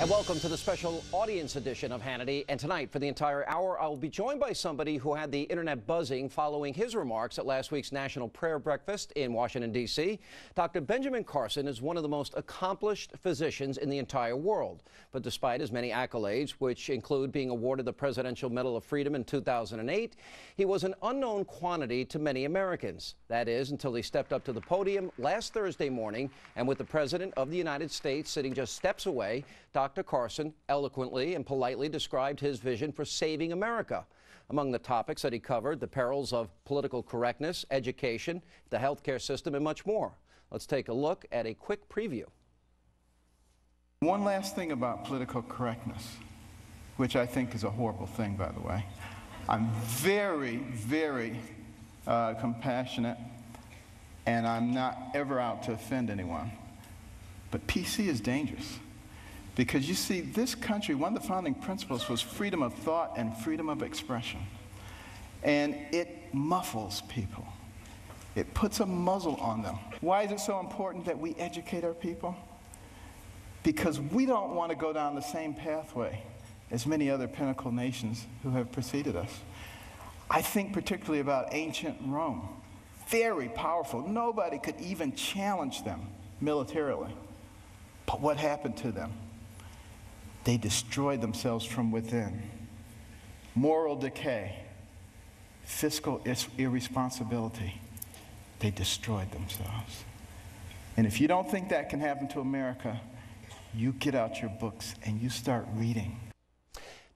And welcome to the special audience edition of Hannity. And tonight, for the entire hour, I'll be joined by somebody who had the internet buzzing following his remarks at last week's National Prayer Breakfast in Washington, D.C. Dr. Benjamin Carson is one of the most accomplished physicians in the entire world. But despite his many accolades, which include being awarded the Presidential Medal of Freedom in 2008, he was an unknown quantity to many Americans. That is, until he stepped up to the podium last Thursday morning, and with the President of the United States sitting just steps away, Dr. Carson eloquently and politely described his vision for saving America. Among the topics that he covered, the perils of political correctness, education, the healthcare system, and much more. Let's take a look at a quick preview. One last thing about political correctness, which I think is a horrible thing, by the way. I'm very, very compassionate, and I'm not ever out to offend anyone. But PC is dangerous. Because you see, this country, one of the founding principles was freedom of thought and freedom of expression. And it muffles people. It puts a muzzle on them. Why is it so important that we educate our people? Because we don't want to go down the same pathway as many other pinnacle nations who have preceded us. I think particularly about ancient Rome. Very powerful. Nobody could even challenge them militarily. But what happened to them? They destroyed themselves from within. Moral decay, fiscal irresponsibility, they destroyed themselves. And if you don't think that can happen to America, you get out your books and you start reading.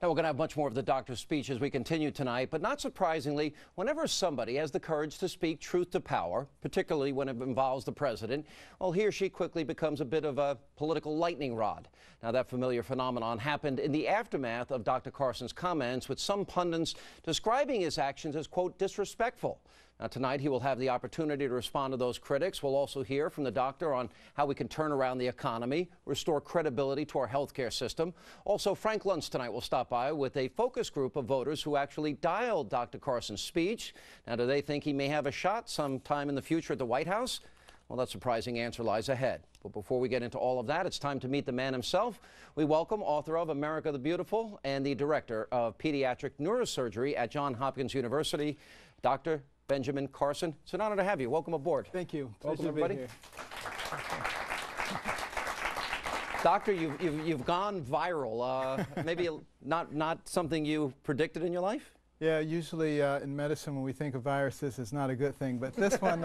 Now, we're going to have much more of the doctor's speech as we continue tonight, but not surprisingly, whenever somebody has the courage to speak truth to power, particularly when it involves the president, well, he or she quickly becomes a bit of a political lightning rod. Now, that familiar phenomenon happened in the aftermath of Dr. Carson's comments, with some pundits describing his actions as, quote, disrespectful. Now, tonight he will have the opportunity to respond to those critics. We'll also hear from the doctor on how we can turn around the economy, restore credibility to our healthcare system. Also, Frank Luntz tonight will stop by with a focus group of voters who actually dialed Dr. Carson's speech. Now, do they think he may have a shot sometime in the future at the White House? Well, that surprising answer lies ahead. But before we get into all of that, it's time to meet the man himself. We welcome author of America the Beautiful and the director of pediatric neurosurgery at Johns Hopkins University, Dr. Benjamin Carson. It's an honor to have you. Welcome aboard. Thank you. Welcome, everybody. Doctor, you've gone viral. Maybe not something you predicted in your life? Yeah, usually in medicine when we think of viruses, it's not a good thing. But this one,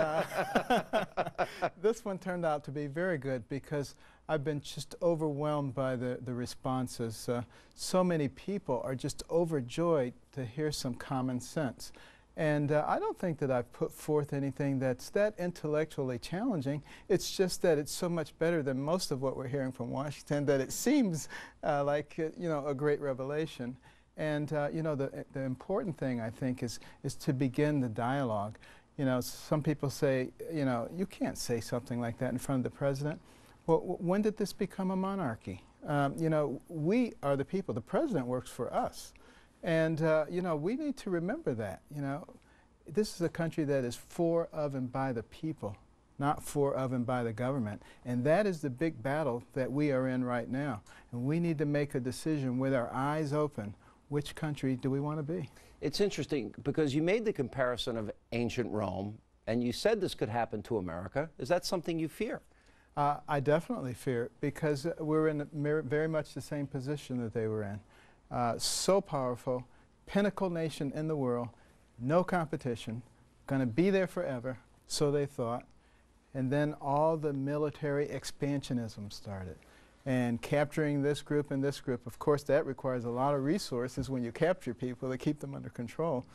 this one turned out to be very good because I've been just overwhelmed by the responses. So many people are just overjoyed to hear some common sense. And I don't think that I've put forth anything that's that intellectually challenging. It's just that it's so much better than most of what we're hearing from Washington that it seems like you know, a great revelation. And you know, the important thing I think is to begin the dialogue. You know, some people say, you know, you can't say something like that in front of the president. Well, when did this become a monarchy? You know, we are the people. The president works for us. And, you know, we need to remember that, you know. This is a country that is for, of, and by the people, not for, of, and by the government. And that is the big battle that we are in right now. And we need to make a decision with our eyes open. Which country do we want to be? It's interesting because you made the comparison of ancient Rome, and you said this could happen to America. Is that something you fear? I definitely fear it because we're in very much the same position that they were in. So powerful, pinnacle nation in the world, no competition, going to be there forever, so they thought. And then all the military expansionism started. And capturing this group and this group, of course, that requires a lot of resources when you capture people to keep them under control.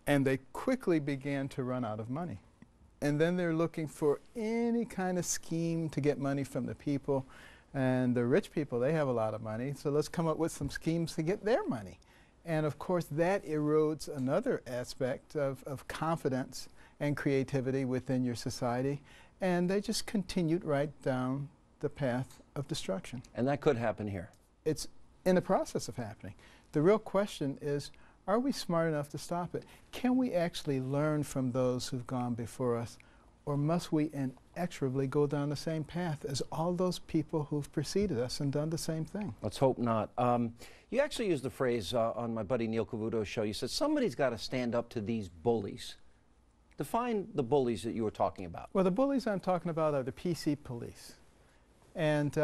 And they quickly began to run out of money. And then they're looking for any kind of scheme to get money from the people. And the rich people, they have a lot of money, so let's come up with some schemes to get their money. And of course, that erodes another aspect of confidence and creativity within your society. And they just continued right down the path of destruction. And that could happen here. It's in the process of happening. The real question is, are we smart enough to stop it? Can we actually learn from those who've gone before us? Or must we inexorably go down the same path as all those people who've preceded us and done the same thing. Let's hope not. You actually used the phrase on my buddy Neil Cavuto's show. You said somebody's got to stand up to these bullies. Define the bullies that you were talking about. Well, the bullies I'm talking about are the PC police. And,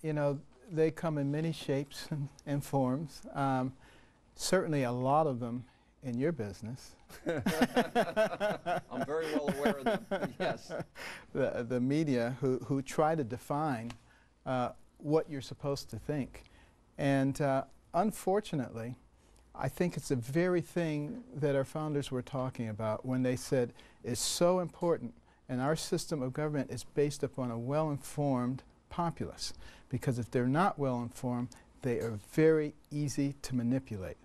you know, they come in many shapes and forms. Certainly a lot of them in your business. I'm very well aware of them, yes. The media who try to define what you're supposed to think. And unfortunately, I think it's the very thing that our founders were talking about when they said it's so important, and our system of government is based upon a well-informed populace, because if they're not well-informed, they are very easy to manipulate.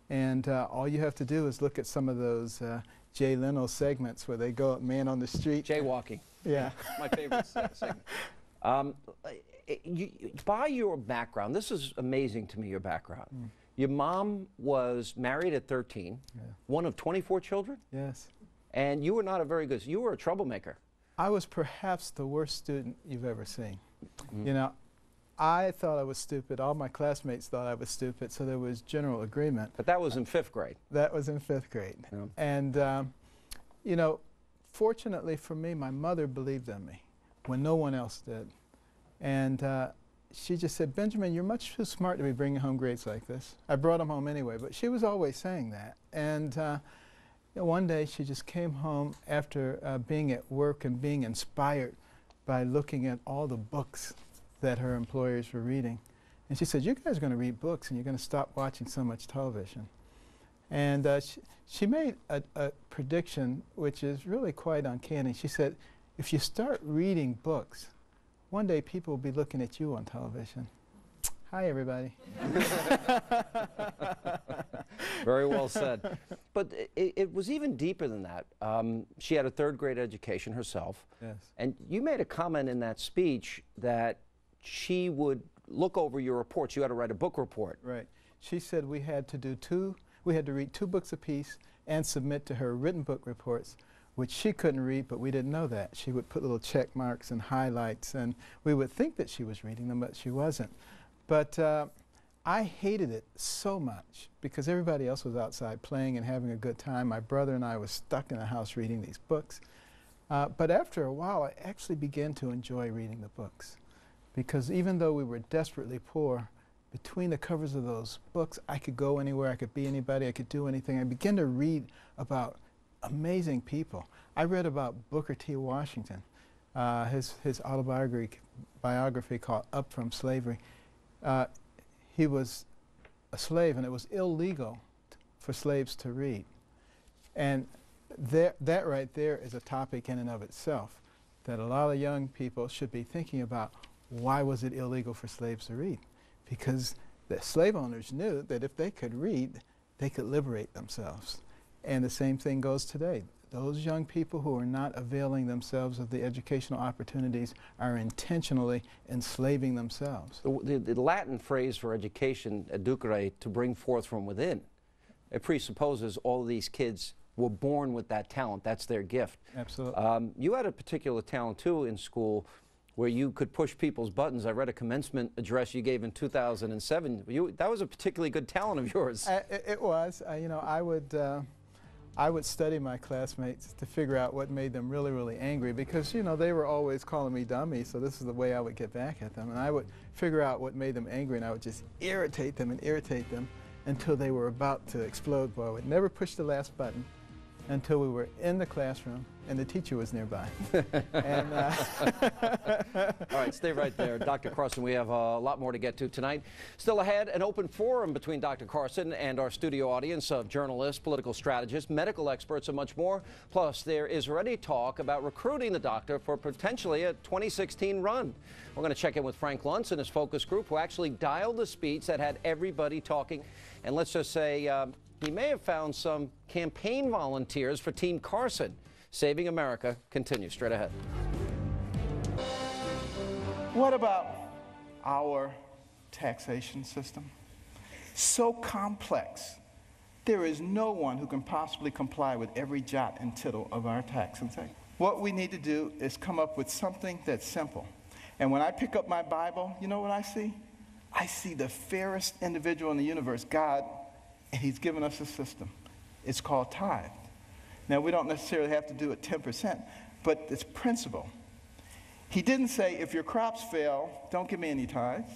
And all you have to do is look at some of those Jay Leno segments where they go up man on the street. Jaywalking. Yeah. My favorite segment. By your background, this is amazing to me, your background. Your mom was married at 13, one of 24 children? Yes. And you were not a very good, you were a troublemaker. I was perhaps the worst student you've ever seen. You know, I thought I was stupid. All my classmates thought I was stupid, so there was general agreement. But that was in 5th grade. That was in 5th grade. Yeah. And, you know, fortunately for me, my mother believed in me when no one else did. And she just said, Benjamin, you're much too smart to be bringing home grades like this. I brought them home anyway, but she was always saying that. And you know, one day she just came home after being at work and being inspired by looking at all the books that her employers were reading. And she said, you guys are going to read books and you're going to stop watching so much television. And she made a prediction which is really quite uncanny. She said, if you start reading books, one day people will be looking at you on television. Hi, everybody. Very well said. But it was even deeper than that. She had a 3rd grade education herself. Yes. And you made a comment in that speech that she would look over your reports. You had to write a book report. Right. She said we had to read 2 books apiece and submit to her written book reports, which she couldn't read, but we didn't know that. She would put little check marks and highlights, and we would think that she was reading them, but she wasn't. But I hated it so much because everybody else was outside playing and having a good time. My brother and I were stuck in the house reading these books. But after a while, I actually began to enjoy reading the books, because even though we were desperately poor, between the covers of those books, I could go anywhere, I could be anybody, I could do anything. I began to read about amazing people. I read about Booker T. Washington, his autobiography called Up From Slavery. He was a slave, and it was illegal for slaves to read. And that right there is a topic in and of itself that a lot of young people should be thinking about. Why was it illegal for slaves to read? Because the slave owners knew that if they could read, they could liberate themselves. And the same thing goes today. Those young people who are not availing themselves of the educational opportunities are intentionally enslaving themselves. The Latin phrase for education, educare, to bring forth from within, it presupposes all of these kids were born with that talent. That's their gift. Absolutely. You had a particular talent, too, in school where you could push people's buttons. I read a commencement address you gave in 2007. That was a particularly good talent of yours. It was. You know, I would study my classmates to figure out what made them really, really angry, because, you know, they were always calling me dummy, so this is the way I would get back at them. And I would figure out what made them angry, and I would just irritate them until they were about to explode. But I would never push the last button until we were in the classroom and the teacher was nearby. And, all right, stay right there. Dr. Carson, we have a lot more to get to tonight. Still ahead, an open forum between Dr. Carson and our studio audience of journalists, political strategists, medical experts, and much more. Plus, there is already talk about recruiting the doctor for potentially a 2016 run. We're going to check in with Frank Luntz and his focus group, who actually dialed the speech that had everybody talking. And let's just say, he may have found some campaign volunteers for Team Carson. Saving America continues straight ahead. What about our taxation system? So complex. There is no one who can possibly comply with every jot and tittle of our tax and say. What we need to do is come up with something that's simple. And when I pick up my Bible, you know what I see? I see the fairest individual in the universe, God, and he's given us a system. It's called tithe. Now, we don't necessarily have to do it 10%, but it's principle. He didn't say, if your crops fail, don't give me any tithes.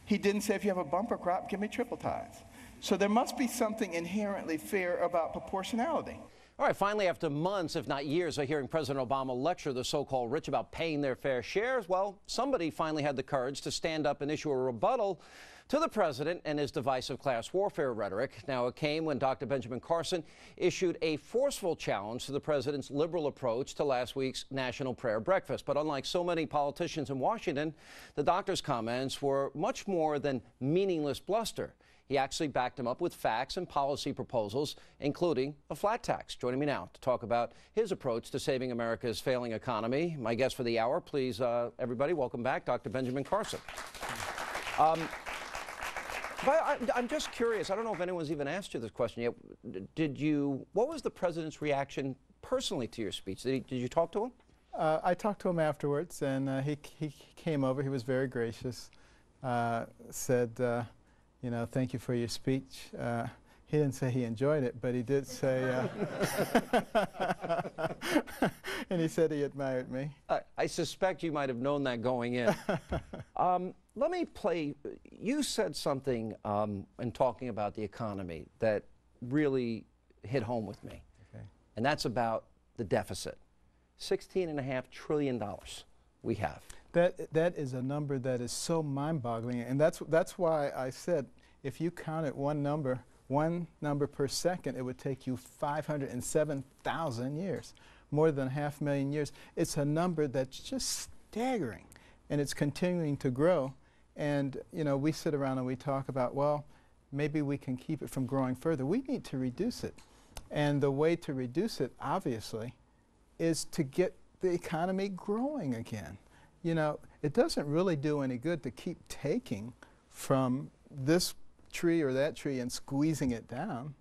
He didn't say, if you have a bumper crop, give me triple tithes. So there must be something inherently fair about proportionality. All right, finally, after months, if not years, of hearing President Obama lecture the so-called rich about paying their fair shares, well, somebody finally had the courage to stand up and issue a rebuttal to the president and his divisive class warfare rhetoric. Now, it came when Dr. Benjamin Carson issued a forceful challenge to the president's liberal approach to last week's National Prayer Breakfast. But unlike so many politicians in Washington, the doctor's comments were much more than meaningless bluster. He actually backed him up with facts and policy proposals, including a flat tax. Joining me now to talk about his approach to saving America's failing economy, my guest for the hour, please, everybody, welcome back, Dr. Benjamin Carson. But I'm just curious, I don't know if anyone's even asked you this question yet. What was the president's reaction personally to your speech? Did you talk to him? I talked to him afterwards, and he came over. He was very gracious, said, you know, thank you for your speech. He didn't say he enjoyed it, but he did say, and he said he admired me. I suspect you might have known that going in. Let me play, you said something in talking about the economy that really hit home with me. Okay. And that's about the deficit. $16.5 trillion we have. That is a number that is so mind-boggling, and that's why I said if you counted one number per second, it would take you 507,000 years, more than 500,000 years. It's a number that's just staggering, and it's continuing to grow. And you know, we sit around and we talk about, well, maybe we can keep it from growing further. We need to reduce it, and the way to reduce it, obviously, is to get the economy growing again. You know, it doesn't really do any good to keep taking from this tree or that tree and squeezing it down.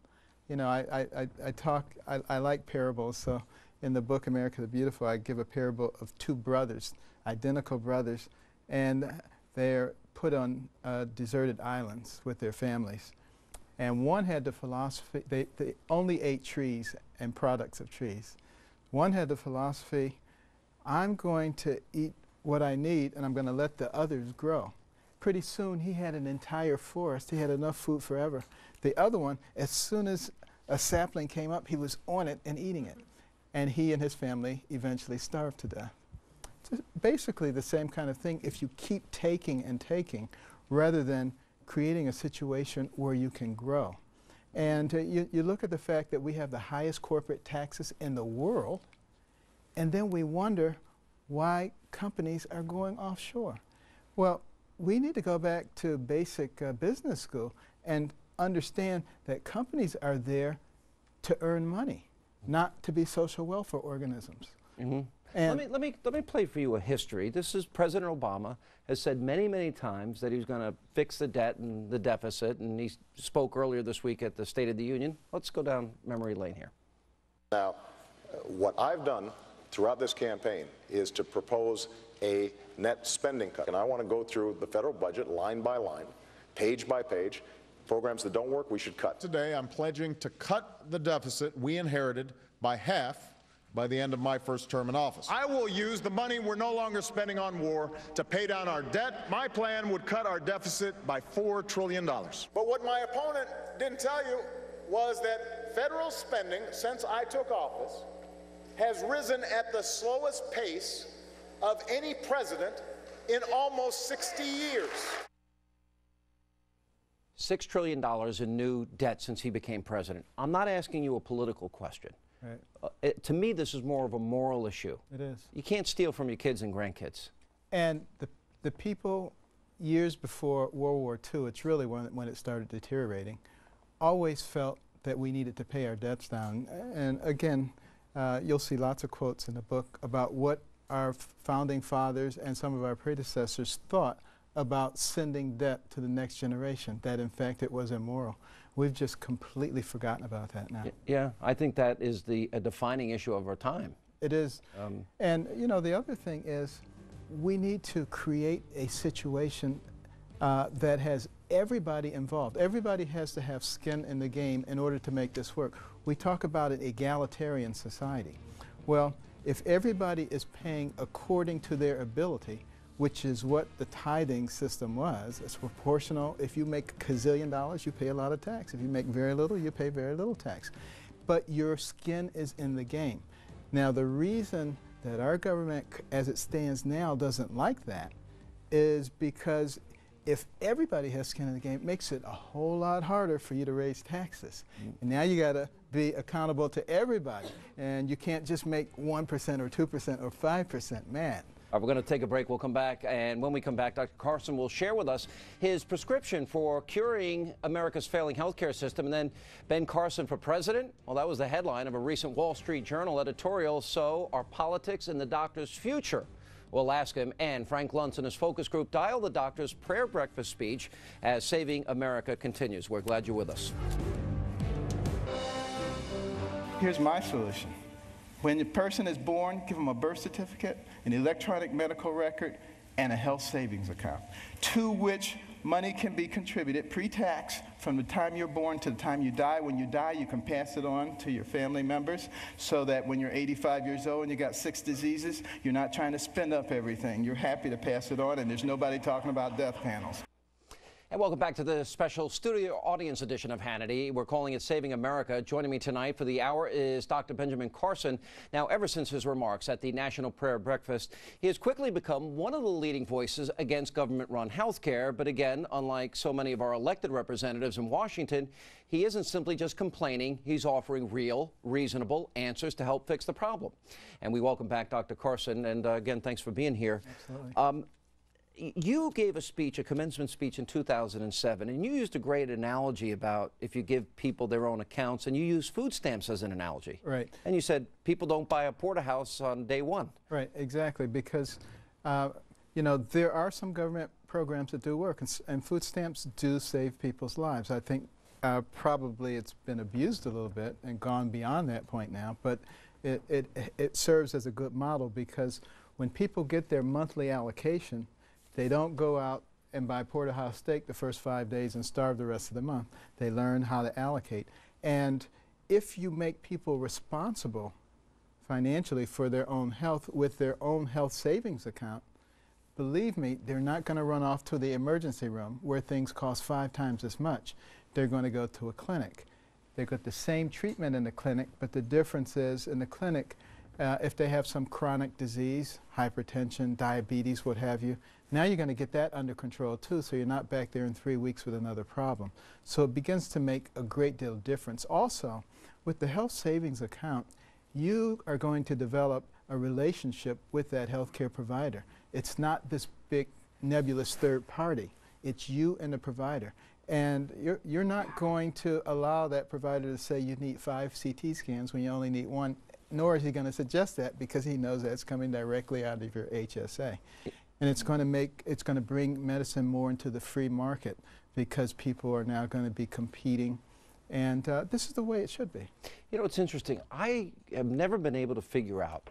You know, I like parables, so in the book America the Beautiful, I give a parable of two brothers, identical brothers, and they're put on deserted islands with their families. And one had the philosophy, they only ate trees and products of trees. One had the philosophy, I'm going to eat what I need, and I'm going to let the others grow. Pretty soon, he had an entire forest. He had enough food forever. The other one, as soon as a sapling came up, he was on it and eating it. And he and his family eventually starved to death. It's basically the same kind of thing if you keep taking and taking, rather than creating a situation where you can grow. And you look at the fact that we have the highest corporate taxes in the world, and then we wonder why companies are going offshore. Well, we need to go back to basic business school and understand that companies are there to earn money, not to be social welfare organisms. Mm-hmm. And let me play for you a history. This is President Obama has said many, many times that he's going to fix the debt and the deficit, and he spoke earlier this week at the State of the Union. Let's go down memory lane here. Now, what I've done throughout this campaign is to propose a net spending cut. And I want to go through the federal budget line by line, page by page. Programs that don't work, we should cut. Today, I'm pledging to cut the deficit we inherited by half by the end of my first term in office. I will use the money we're no longer spending on war to pay down our debt. My plan would cut our deficit by $4 trillion. But what my opponent didn't tell you was that federal spending, since I took office, has risen at the slowest pace of any president in almost 60 years. $6 trillion in new debt since he became president. I'm not asking you a political question. Right. To me, this is more of a moral issue. It is. You can't steal from your kids and grandkids. And the people years before World War II, it's really when it started deteriorating, always felt that we needed to pay our debts down. And again, you'll see lots of quotes in the book about what our founding fathers and some of our predecessors thought about sending debt to the next generation, that in fact it was immoral. We've just completely forgotten about that now. Yeah, I think that is a defining issue of our time. It is. And, you know, the other thing is we need to create a situation that has everybody involved. Everybody has to have skin in the game in order to make this work. We talk about an egalitarian society. Well, if everybody is paying according to their ability, which is what the tithing system was, it's proportional. If you make $1 gazillion, you pay a lot of tax. If you make very little, you pay very little tax. But your skin is in the game. Now, the reason that our government, as it stands now, doesn't like that is because if everybody has skin in the game, it makes it a whole lot harder for you to raise taxes. And now you got to be accountable to everybody, and you can't just make 1% or 2% or 5% mad. We're going to take a break. We'll come back, and when we come back, Dr. Carson will share with us his prescription for curing America's failing healthcare system. And then Ben Carson for president? Well, that was the headline of a recent Wall Street Journal editorial. So are politics in the doctor's future? We'll ask him. And Frank Luntz and his focus group dial the doctor's prayer breakfast speech as Saving America continues. We're glad you're with us. Here's my solution. When the person is born, give them a birth certificate, an electronic medical record, and a health savings account, to which money can be contributed pre-tax from the time you're born to the time you die. When you die, you can pass it on to your family members so that when you're 85 years old and you got 6 diseases, you're not trying to spend up everything. You're happy to pass it on, and there's nobody talking about death panels. And welcome back to the special studio audience edition of Hannity. We're calling it Saving America. Joining me tonight for the hour is Dr. Benjamin Carson. Now, ever since his remarks at the National Prayer Breakfast, he has quickly become one of the leading voices against government-run health care. But again, unlike so many of our elected representatives in Washington, he isn't simply just complaining. He's offering real, reasonable answers to help fix the problem. And we welcome back Dr. Carson. And again, thanks for being here. Absolutely. You gave a speech, a commencement speech in 2007, and you used a great analogy about if you give people their own accounts, and you used food stamps as an analogy. Right. And you said people don't buy a porterhouse on day one. Right, exactly, because you know, there are some government programs that do work, and food stamps do save people's lives. I think probably it's been abused a little bit and gone beyond that point now, but it serves as a good model because when people get their monthly allocation, they don't go out and buy porterhouse steak the first 5 days and starve the rest of the month. They learn how to allocate. And if you make people responsible financially for their own health with their own health savings account, believe me, they're not going to run off to the emergency room where things cost 5 times as much. They're going to go to a clinic. They get the same treatment in the clinic, but the difference is in the clinic, if they have some chronic disease, hypertension, diabetes, what have you, now you're going to get that under control too, so you're not back there in 3 weeks with another problem. So it begins to make a great deal of difference. Also, with the health savings account, you are going to develop a relationship with that healthcare provider. It's not this big nebulous third party. It's you and the provider. And you're not going to allow that provider to say you need 5 CT scans when you only need 1, nor is he going to suggest that because he knows that's coming directly out of your HSA. And it's going to bring medicine more into the free market because people are now going to be competing. And this is the way it should be. You know, it's interesting. I have never been able to figure out,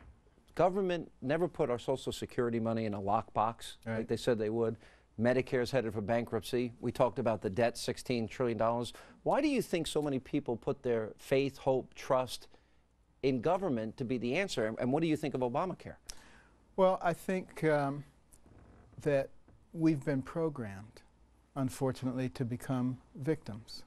government never put our Social Security money in a lockbox like they said they would. Medicare's headed for bankruptcy. We talked about the debt, $16 trillion. Why do you think so many people put their faith, hope, trust in government to be the answer? And what do you think of Obamacare? Well, I think that we've been programmed, unfortunately, to become victims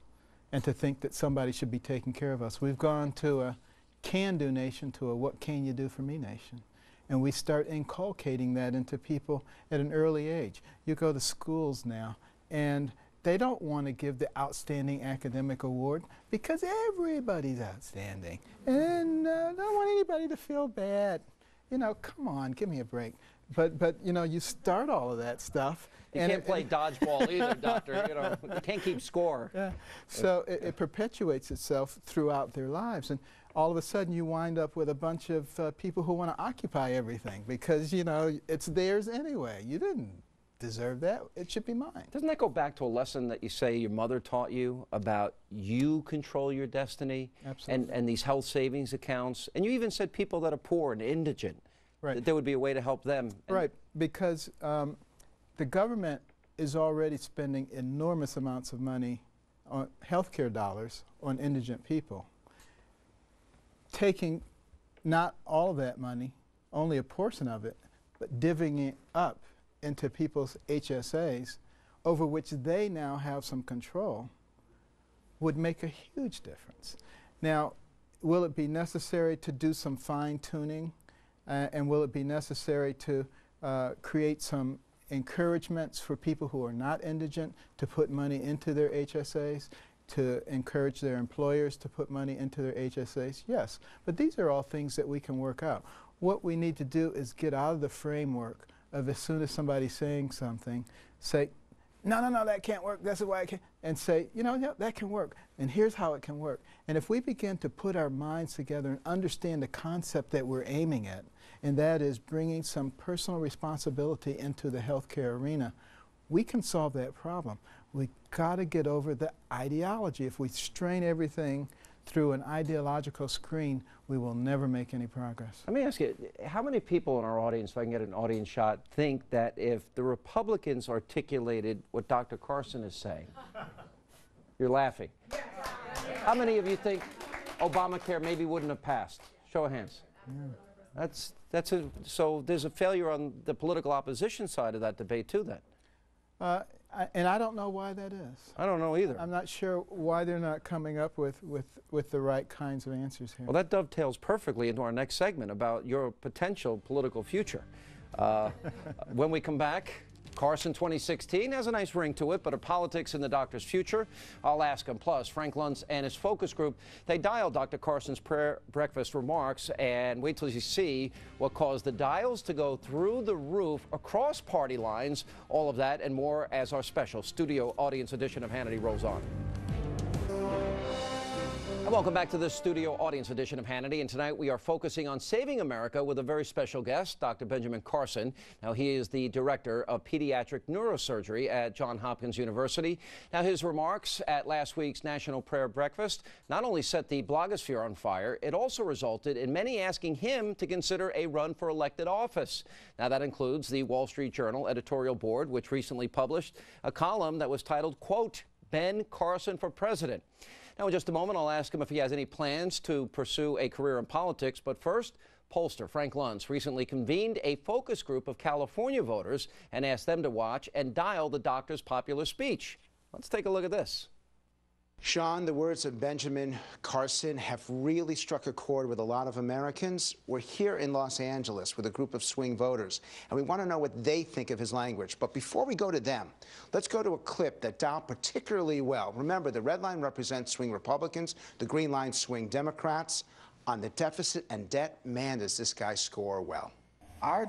and to think that somebody should be taking care of us. We've gone to a can-do nation to a what can you do for me nation. And we start inculcating that into people at an early age. You go to schools now, and they don't want to give the outstanding academic award because everybody's outstanding. And don't want anybody to feel bad. You know, come on, give me a break. But you know, you start all of that stuff. You can't play dodgeball either, doctor. You know, you can't keep score. Yeah. So it perpetuates itself throughout their lives. And all of a sudden you wind up with a bunch of people who want to occupy everything because, you know, it's theirs anyway. You didn't deserve that. It should be mine. Doesn't that go back to a lesson that you say your mother taught you about you control your destiny? Absolutely. And these health savings accounts? And you even said people that are poor and indigent, Right. that there would be a way to help them. Right, because the government is already spending enormous amounts of money on healthcare dollars on indigent people. Taking not all of that money, only a portion of it, but divvying it up into people's HSAs, over which they now have some control, would make a huge difference. Now, will it be necessary to do some fine-tuning, and will it be necessary to create some encouragements for people who are not indigent to put money into their HSAs, to encourage their employers to put money into their HSAs? Yes, but these are all things that we can work out. What we need to do is get out of the framework of, as soon as somebody's saying something, say, no, no, no, that can't work, that's why I can't, and say, you know, yeah, that can work, and here's how it can work. And if we begin to put our minds together and understand the concept that we're aiming at, and that is bringing some personal responsibility into the healthcare arena, we can solve that problem. We got to get over the ideology. If we strain everything through an ideological screen, we will never make any progress. Let me ask you, how many people in our audience, if I can get an audience shot, think that if the Republicans articulated what Dr. Carson is saying, you're laughing. How many of you think Obamacare maybe wouldn't have passed? Show of hands. Yeah. So there's a failure on the political opposition side of that debate too then. And I don't know why that is. I don't know either. I'm not sure why they're not coming up with the right kinds of answers here. Well, that dovetails perfectly into our next segment about your potential political future. When we come back, Carson 2016 has a nice ring to it, but are politics in the doctor's future? I'll ask him. Plus, Frank Luntz and his focus group, they dialed Dr. Carson's prayer breakfast remarks, and wait till you see what caused the dials to go through the roof across party lines. All of that and more as our special studio audience edition of Hannity rolls on. Welcome back to the studio audience edition of Hannity, and tonight we are focusing on saving America with a very special guest, Dr. Benjamin Carson. Now, he is the director of pediatric neurosurgery at Johns Hopkins University. Now, his remarks at last week's National Prayer Breakfast not only set the blogosphere on fire, it also resulted in many asking him to consider a run for elected office. Now, that includes the Wall Street Journal editorial board, which recently published a column that was titled, quote, Ben Carson for President. Now, in just a moment, I'll ask him if he has any plans to pursue a career in politics. But first, pollster Frank Luntz recently convened a focus group of California voters and asked them to watch and dial the doctor's popular speech. Let's take a look at this. Sean, the words of Benjamin Carson have really struck a chord with a lot of Americans. We're here in Los Angeles with a group of swing voters, and we want to know what they think of his language. But before we go to them, let's go to a clip that dialed particularly well. Remember, the red line represents swing Republicans, the green line swing Democrats. On the deficit and debt, man, does this guy score well. Our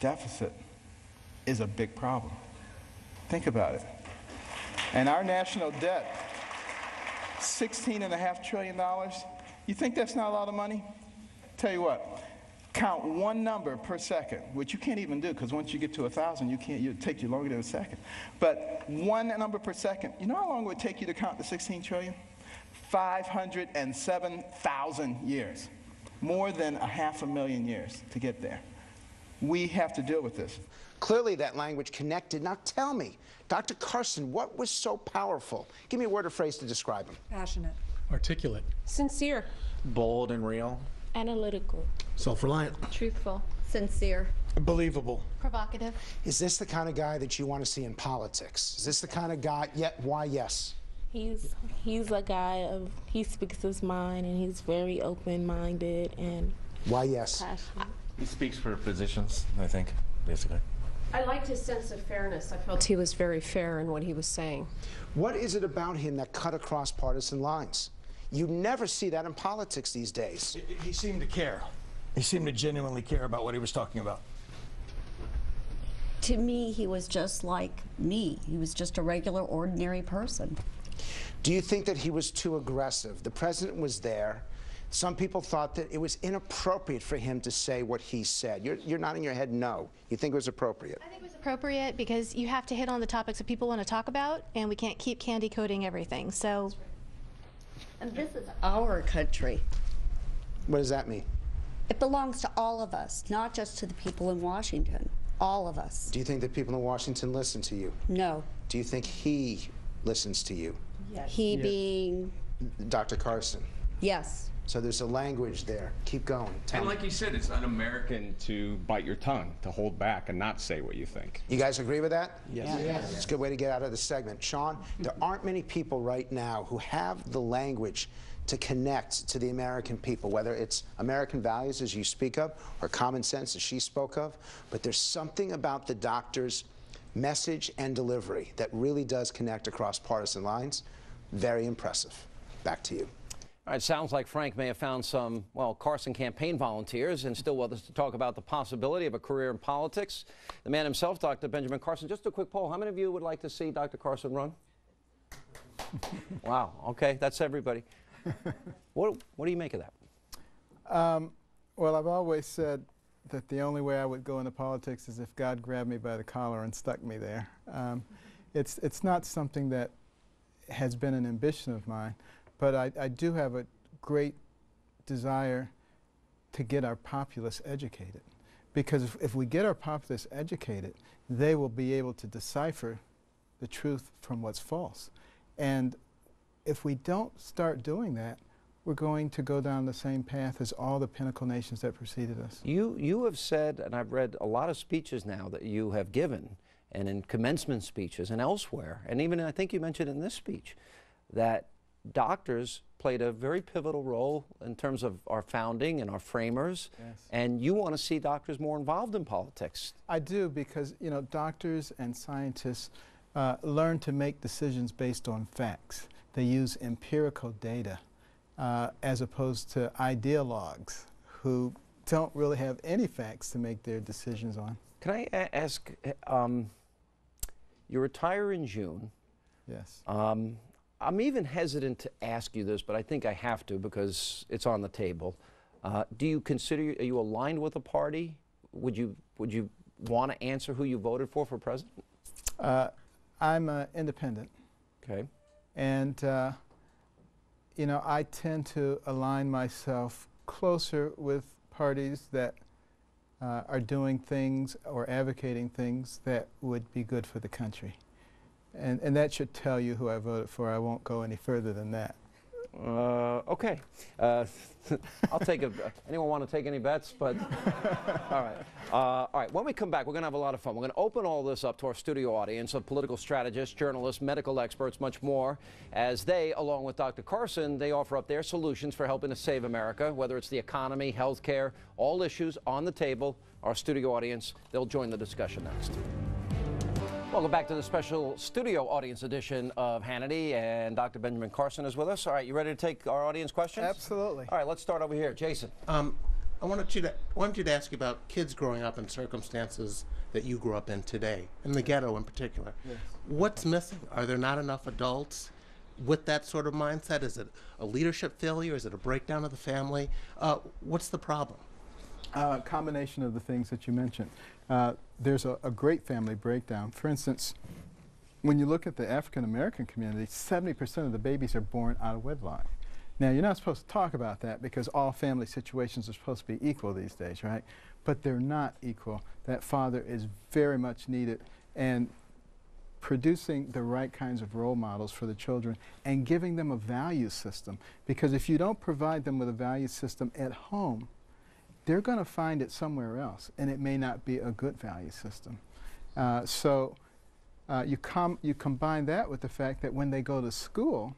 deficit is a big problem. Think about it. And our national debt, $16.5 trillion. You think that's not a lot of money? Tell you what, count one number per second, which you can't even do because once you get to 1,000, it'll take you longer than a second. But one number per second. You know how long it would take you to count the 16 trillion? 507,000 years. More than 500,000 years to get there. We have to deal with this. Clearly that language connected. Now tell me, Dr. Carson, what was so powerful? Give me a word or phrase to describe him. Passionate. Articulate. Sincere. Bold and real. Analytical. Self-reliant. Truthful. Sincere. Believable. Provocative. Is this the kind of guy that you want to see in politics? Is this the kind of guy, why yes? He's a guy he speaks his mind, and he's very open-minded and why yes? passionate. He speaks for positions, I think, basically. I liked his sense of fairness. I felt he was very fair in what he was saying. What is it about him that cut across partisan lines? You never see that in politics these days. He seemed to care. He seemed to genuinely care about what he was talking about. To me, he was just like me. He was just a regular, ordinary person. Do you think that he was too aggressive? The president was there. Some people thought that it was inappropriate for him to say what he said. You're nodding your head no. You think it was appropriate? I think it was appropriate because you have to hit on the topics that people want to talk about, and we can't keep candy coating everything. So. And this is our country. What does that mean? It belongs to all of us, not just to the people in Washington. All of us. Do you think that people in Washington listen to you? No. Do you think he listens to you? Yes. He being? Dr. Carson. Yes. So there's a language there. Keep going. And like you said, it's un-American to bite your tongue, to hold back and not say what you think. You guys agree with that? Yes. Yes. It's a good way to get out of the segment. Sean, there aren't many people right now who have the language to connect to the American people, whether it's American values, as you speak of, or common sense, as she spoke of. But there's something about the doctor's message and delivery that really does connect across partisan lines. Very impressive. Back to you. All right, sounds like Frank may have found some, well, Carson campaign volunteers and still with us to talk about the possibility of a career in politics. The man himself, Dr. Benjamin Carson. Just a quick poll. How many of you would like to see Dr. Carson run? Wow. Okay, that's everybody. What do you make of that? Well, I've always said that the only way I would go into politics is if God grabbed me by the collar and stuck me there. It's not something that has been an ambition of mine, but I do have a great desire to get our populace educated. Because if we get our populace educated, they will be able to decipher the truth from what's false. And if we don't start doing that, we're going to go down the same path as all the pinnacle nations that preceded us. You have said, and I've read a lot of speeches now that you have given, and in commencement speeches and elsewhere, and even I think you mentioned in this speech, that doctors played a very pivotal role in terms of our founding and our framers, yes. And you want to see doctors more involved in politics. I do, because doctors and scientists learn to make decisions based on facts. They use empirical data as opposed to ideologues who don't really have any facts to make their decisions on. Can I ask, you retire in June. Yes. I'm even hesitant to ask you this, but I think I have to because it's on the table. Do you consider, are you aligned with a party? Would you want to answer who you voted for president? I'm independent. Okay. And, I tend to align myself closer with parties that are doing things or advocating things that would be good for the country. And that should tell you who I voted for. I won't go any further than that. Okay. I'll take anyone want to take any bets? But all right. All right. When we come back, we're going to have a lot of fun. We're going to open all this up to our studio audience of political strategists, journalists, medical experts, much more, as they, along with Dr. Carson, they offer up their solutions for helping to save America, whether it's the economy, health care, all issues on the table. Our studio audience, they'll join the discussion next. Welcome back to the special studio audience edition of Hannity, and Dr. Benjamin Carson is with us. All right, you ready to take our audience questions? Absolutely. All right, let's start over here. Jason. I wanted you to ask you about kids growing up in circumstances that you grew up in today, in the ghetto in particular. Yes. What's missing? Are there not enough adults with that sort of mindset? Is it a leadership failure? Is it a breakdown of the family? What's the problem? Combination of the things that you mentioned. There's a great family breakdown. For instance, when you look at the African American community, 70% of the babies are born out of wedlock. Now, you're not supposed to talk about that because all family situations are supposed to be equal these days, right? But they're not equal. That father is very much needed, and producing the right kinds of role models for the children and giving them a value system. Because if you don't provide them with a value system at home, they're going to find it somewhere else, and it may not be a good value system. So you combine that with the fact that when they go to school,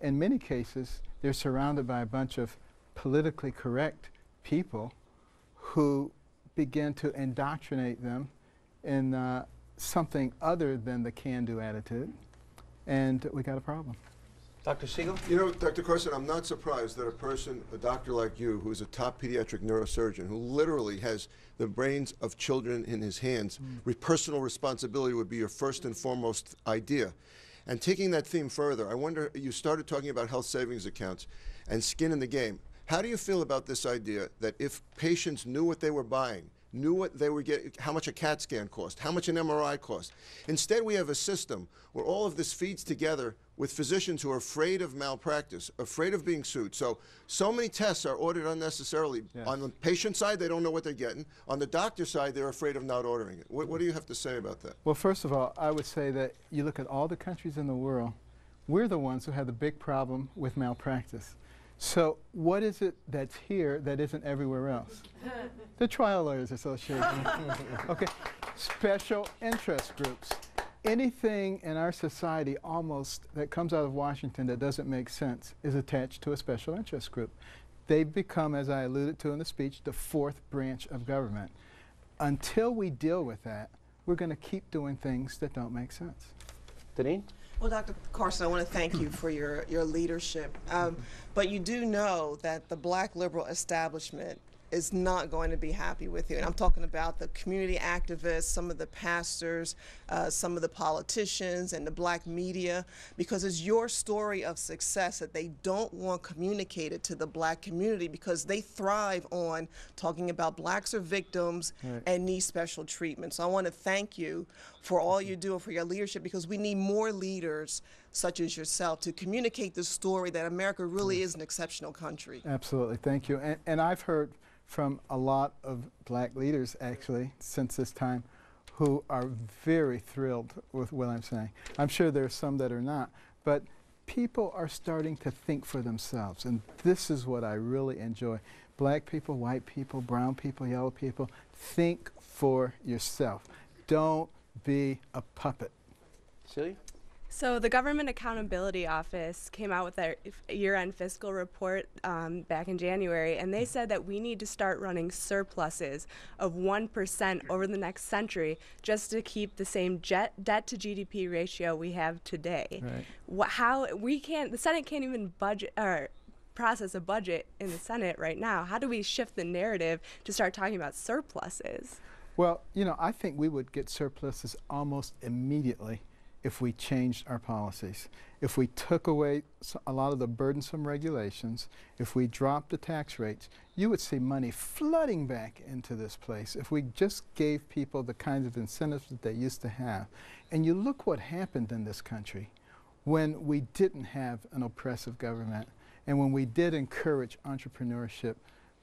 in many cases, they're surrounded by a bunch of politically correct people who begin to indoctrinate them in something other than the can-do attitude, and we got a problem. Dr. Siegel? You know, Dr. Carson, I'm not surprised that a doctor like you, who's a top pediatric neurosurgeon, who literally has the brains of children in his hands, personal responsibility would be your first and foremost idea. And taking that theme further, I wonder, you started talking about health savings accounts and skin in the game. How do you feel about this idea that if patients knew what they were buying, knew what they were getting, how much a CAT scan cost, how much an MRI cost? Instead, we have a system where all of this feeds together with physicians who are afraid of malpractice, afraid of being sued. So many tests are ordered unnecessarily. Yes. On the patient side, they don't know what they're getting. On the doctor side, they're afraid of not ordering it. What do you have to say about that? Well, first of all, I would say that you look at all the countries in the world, we're the ones who have the big problem with malpractice. So what is it that's here that isn't everywhere else? The Trial Lawyers Association. Okay, special interest groups. Anything in our society almost that comes out of Washington that doesn't make sense is attached to a special interest group. They've become, as I alluded to in the speech, the fourth branch of government. Until we deal with that, we're going to keep doing things that don't make sense. Deneen? Well, Dr. Carson, I want to thank you for your leadership. But you do know that the black liberal establishment is not going to be happy with you. And I'm talking about the community activists, some of the pastors, some of the politicians and the black media, because it's your story of success that they don't want communicated to the black community because they thrive on talking about blacks are victims and need special treatment. So I want to thank you for all you do and for your leadership, because we need more leaders such as yourself to communicate the story that America really is an exceptional country. Absolutely, thank you. And I've heard from a lot of black leaders, actually, since this time, who are very thrilled with what I'm saying. I'm sure there are some that are not, but people are starting to think for themselves, and this is what I really enjoy. Black people, white people, brown people, yellow people, think for yourself. Don't be a puppet. Celia? So the Government Accountability Office came out with their year-end fiscal report back in January, and they said that we need to start running surpluses of 1% over the next century just to keep the same debt to GDP ratio we have today. Right. The Senate can't even budget or process a budget in the Senate right now. How do we shift the narrative to start talking about surpluses? Well, you know, I think we would get surpluses almost immediately if we changed our policies. If we took away a lot of the burdensome regulations, if we dropped the tax rates, you would see money flooding back into this place if we just gave people the kinds of incentives that they used to have. And you look what happened in this country when we didn't have an oppressive government and when we did encourage entrepreneurship.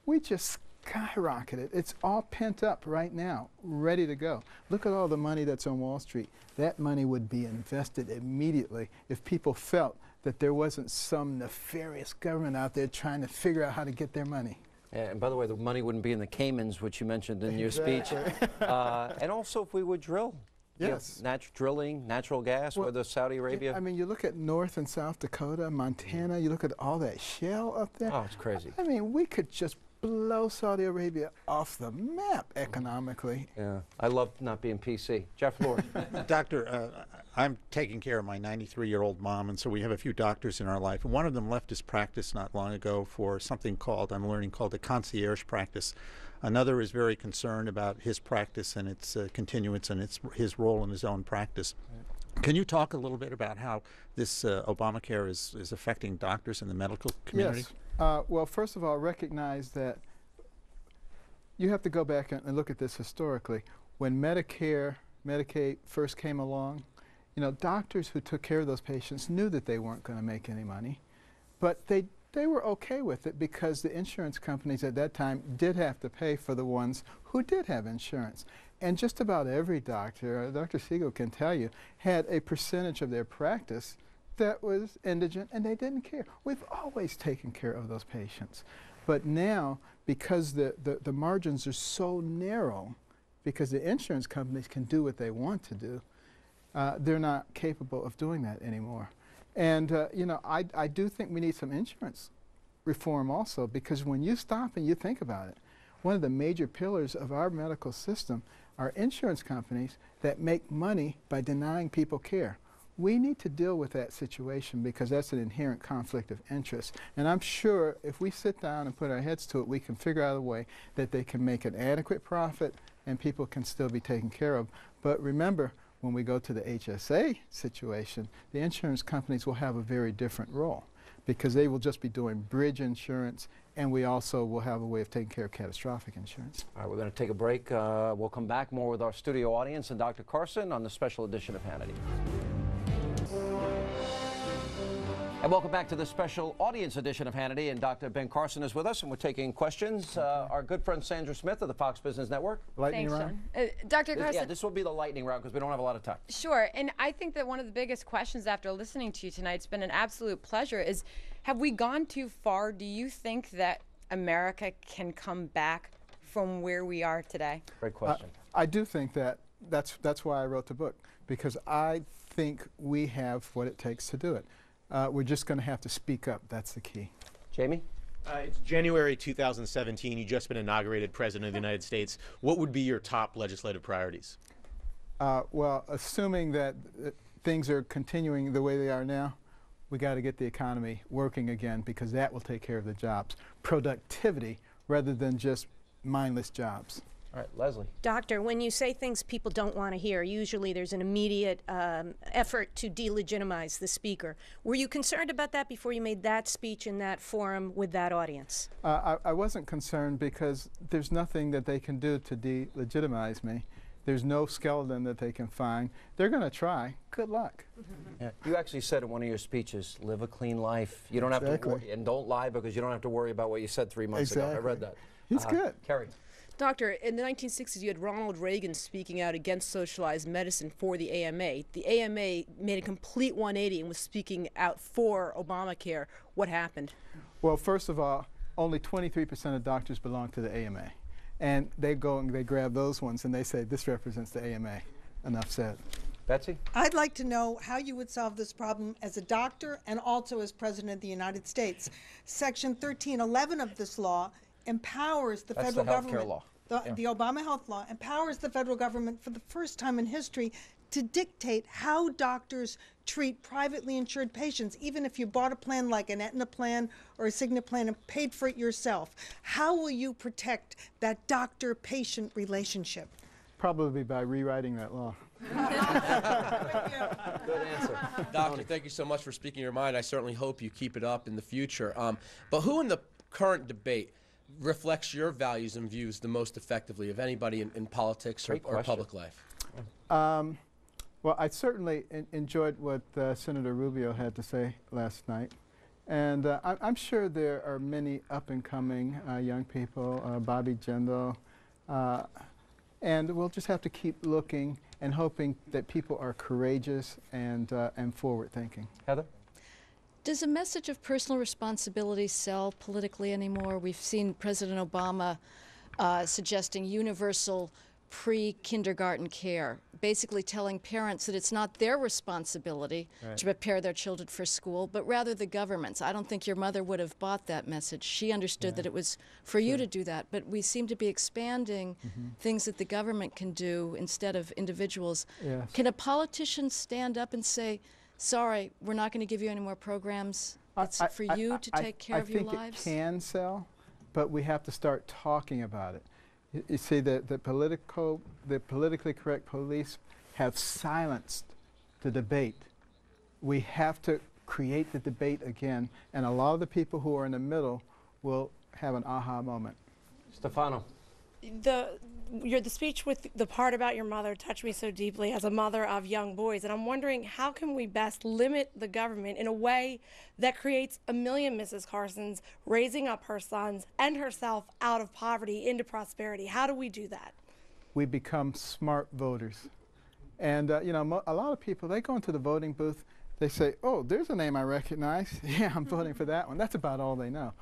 We just skyrocketed. It's all pent up right now, ready to go. Look at all the money that's on Wall Street. That money would be invested immediately if people felt that there wasn't some nefarious government out there trying to figure out how to get their money. And by the way, the money wouldn't be in the Caymans, which you mentioned in your speech. And also if we would drill. Yes. Drilling, natural gas, whether Saudi Arabia. I mean, you look at North and South Dakota, Montana, you look at all that shale up there. Oh, it's crazy. I mean, we could just blow Saudi Arabia off the map economically. Yeah, I love not being PC. Jeff Lord. Doctor, I'm taking care of my 93-year-old mom, and so we have a few doctors in our life. And one of them left his practice not long ago for something called a concierge practice. Another is very concerned about his practice and its continuance and his role in his own practice. Can you talk a little bit about how this Obamacare is affecting doctors in the medical community? Yes. Well, first of all, recognize that you have to go back and look at this historically. When Medicare, Medicaid first came along, you know, doctors who took care of those patients knew that they weren't going to make any money, but they were okay with it because the insurance companies at that time did have to pay for the ones who did have insurance. And just about every doctor, Dr. Siegel can tell you, had a percentage of their practice that was indigent, and they didn't care. We've always taken care of those patients. But now, because the margins are so narrow, because the insurance companies can do what they want to do, they're not capable of doing that anymore. And, you know, I do think we need some insurance reform also, because when you stop and you think about it, one of the major pillars of our medical system are insurance companies that make money by denying people care. We need to deal with that situation because that's an inherent conflict of interest. And I'm sure if we sit down and put our heads to it, we can figure out a way that they can make an adequate profit and people can still be taken care of. But remember, when we go to the HSA situation, the insurance companies will have a very different role. because they will just be doing bridge insurance, and we also will have a way of taking care of catastrophic insurance. All right, we're going to take a break. We'll come back more with our studio audience and Dr. Carson on the special edition of Hannity. And welcome back to the special audience edition of Hannity, and Dr. Ben Carson is with us, and we're taking questions. Our good friend Sandra Smith of the Fox Business Network. Lightning round? Dr. Carson. Yeah, this will be the lightning round because we don't have a lot of time. Sure, and I think that one of the biggest questions after listening to you tonight, it's been an absolute pleasure, is have we gone too far? Do you think that America can come back from where we are today? Great question. I do think that. That's why I wrote the book, because I think we have what it takes to do it. We're just going to have to speak up. That's the key. Jamie? It's January 2017. You've just been inaugurated President of the United States. What would be your top legislative priorities? Well, assuming that things are continuing the way they are now, we got to get the economy working again, because that will take care of the jobs. Productivity rather than just mindless jobs. All right, Leslie. Doctor, when you say things people don't want to hear, usually there's an immediate effort to delegitimize the speaker. Were you concerned about that before you made that speech in that forum with that audience? I wasn't concerned, because there's nothing that they can do to delegitimize me. There's no skeleton that they can find. They're going to try. Good luck. Yeah. You actually said in one of your speeches, live a clean life. You don't have to worry, and don't lie, because you don't have to worry about what you said 3 months ago. I read that. He's good. Kerry. Doctor, in the 1960s, you had Ronald Reagan speaking out against socialized medicine for the AMA. The AMA made a complete 180 and was speaking out for Obamacare. What happened? Well, first of all, only 23% of doctors belong to the AMA. And they go and they grab those ones and they say, this represents the AMA. Enough said. Betsy? I'd like to know how you would solve this problem as a doctor and also as President of the United States. Section 1311 of this law empowers the federal government. Law. The Obama Health Law empowers the federal government for the first time in history to dictate how doctors treat privately insured patients, even if you bought a plan like an Aetna plan or a Cigna plan and paid for it yourself. How will you protect that doctor-patient relationship? Probably by rewriting that law. Good answer. Doctor, thank you so much for speaking your mind. I certainly hope you keep it up in the future. But who in the current debate reflects your values and views the most effectively of anybody in politics or public life? Well, I certainly enjoyed what Senator Rubio had to say last night. And I'm sure there are many up-and-coming young people, Bobby Jindal, and we'll just have to keep looking and hoping that people are courageous and forward-thinking. Heather? Does a message of personal responsibility sell politically anymore? We've seen President Obama suggesting universal pre-kindergarten care, basically telling parents that it's not their responsibility to prepare their children for school, but rather the government's. I don't think your mother would have bought that message. She understood that it was for you to do that, but we seem to be expanding things that the government can do instead of individuals. Yes. Can a politician stand up and say, sorry, we're not going to give you any more programs? It's for you to take care of your lives? I think it can sell, but we have to start talking about it. You see, the politically correct police have silenced the debate. We have to create the debate again, and a lot of the people who are in the middle will have an aha moment. Stefano. The speech with the part about your mother touched me so deeply as a mother of young boys, and I'm wondering how can we best limit the government in a way that creates a million Mrs. Carsons raising up her sons and herself out of poverty into prosperity. How do we do that? We become smart voters. And you know, a lot of people, they go into the voting booth, they say, oh, there's a name I recognize. Yeah, I'm voting for that one. That's about all they know.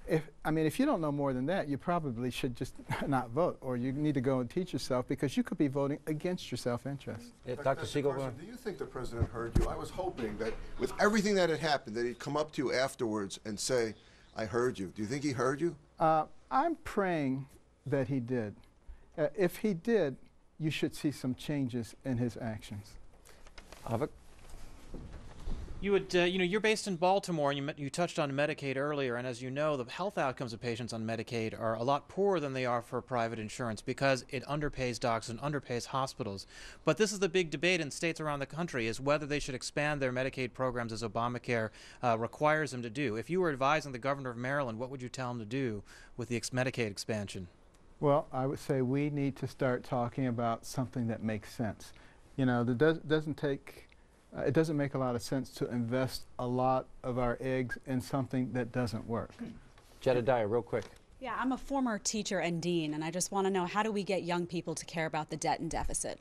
If you don't know more than that, you probably should just not vote, or you need to go and teach yourself, because you could be voting against your self-interest. Dr. Siegel, Carson, do you think the president heard you? I was hoping that with everything that had happened, that he'd come up to you afterwards and say, I heard you. Do you think he heard you? I'm praying that he did. If he did, you should see some changes in his actions. You would, you're based in Baltimore, and you touched on Medicaid earlier, and as you know, the health outcomes of patients on Medicaid are a lot poorer than they are for private insurance because it underpays doctors and underpays hospitals. But this is the big debate in states around the country, is whether they should expand their Medicaid programs as Obamacare requires them to do. If you were advising the governor of Maryland, what would you tell him to do with the Medicaid expansion? Well, I would say we need to start talking about something that makes sense. You know, it doesn't make a lot of sense to invest a lot of our eggs in something that doesn't work. Jedediah, real quick. Yeah, I'm a former teacher and dean, and I just want to know, how do we get young people to care about the debt and deficit?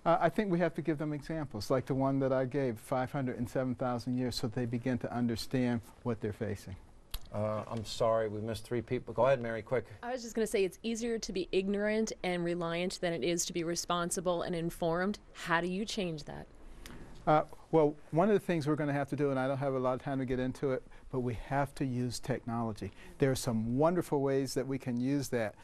I think we have to give them examples, like the one that I gave, 507,000 years, so they begin to understand what they're facing. I'm sorry, we missed 3 people. Go ahead, Mary, quick. I was just going to say, it's easier to be ignorant and reliant than it is to be responsible and informed. How do you change that? Well, one of the things we're going to have to do, and I don't have a lot of time to get into it, but we have to use technology. There are some wonderful ways that we can use that.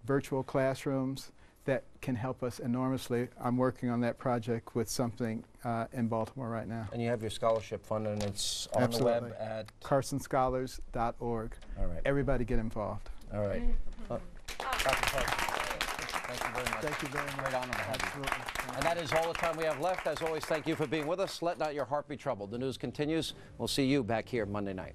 Virtual classrooms that can help us enormously. I'm working on that project with something in Baltimore right now. And you have your scholarship fund, and it's on the web at carsonscholars.org. All right. Everybody get involved. All right. Thank you very much. Thank you very much. Great honor to have you. And that is all the time we have left. As always, thank you for being with us. Let not your heart be troubled. The news continues. We'll see you back here Monday night.